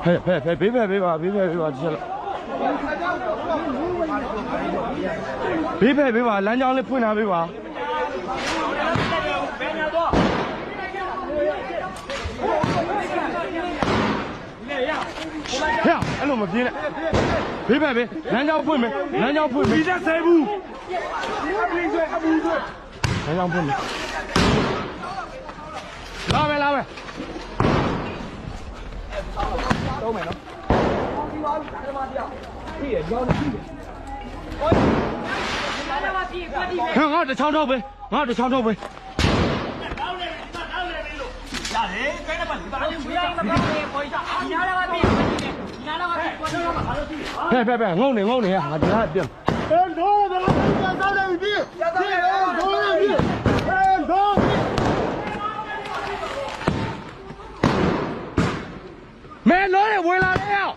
ပေးပါဒီချက်လို့ပေးပါလမ်းကြောင်းလေးဖွင့်ထားပေးပါဟဲ့အဲ့လိုမပြင်းနဲ့ပေးပါလမ်းကြောင်းဖွင့်မယ်ဒီချက်ဆဲဘူးလမ်းကြောင်းဖွင့်မယ်လာမယ်တော့မယ်နော်ဒီပါဓမ္မတရားပြည့်ရောင်းနေပြီဟိုဓမ္မပြည့်ကွက်ဒီပဲငါတချောင်းထုတ်ပဲတောင်းနေလို့ရတယ်ကဲတော့ဒီပါလို့ဘုရားမပြောနဲ့ပေါ်စားဒီနာလာကပြည့်ဒီနာလာကပြည့်ကွက်တော့မှာဘာလို့ပြည့်ဖဲငုံနေဟာဒီဟာပြည့်တော့ဒါတော့တယ်ပြည့်မဲလို့ရဝင်လာတယ်ရောက်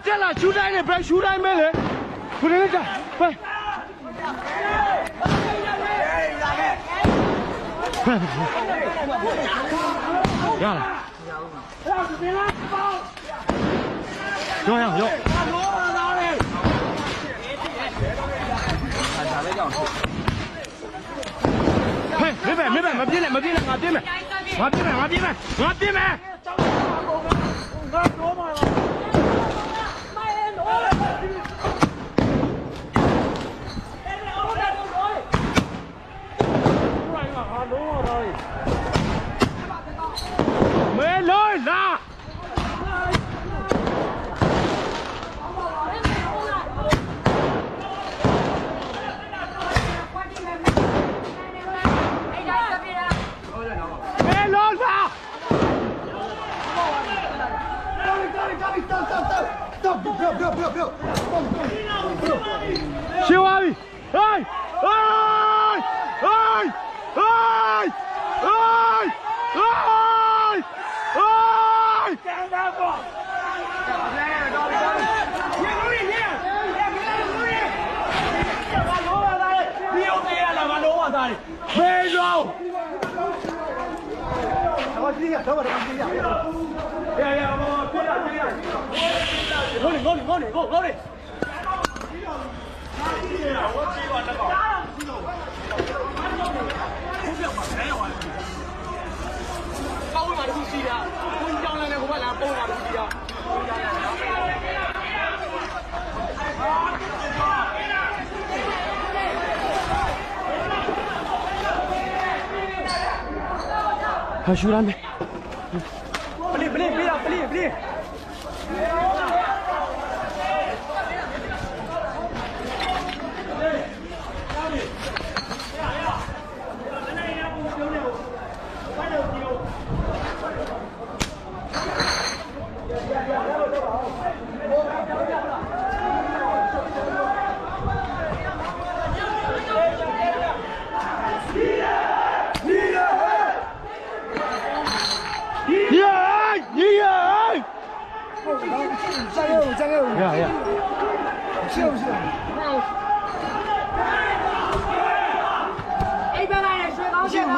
တက်လာရှူတိုင်းနဲ့ဘယ်ရှူတိုင်းမဲလေခုနေကြပဲရလားရောဟဲ့မေးမပြင်းနဲ့ငါပြင်းမယ်ငါတော့မှာမဲလို့လာရှင်းပါပြီဟိုင်းကန်တာပေါ့မေရောတော့ကြည့်ရတော့ကြည့်ရရမောပြလာငိုနေ我接完了吧？包马出去呀！我将来呢，我把那包马出去呀。还输了没？不离。加油！呀！是。A 边来人，水高线。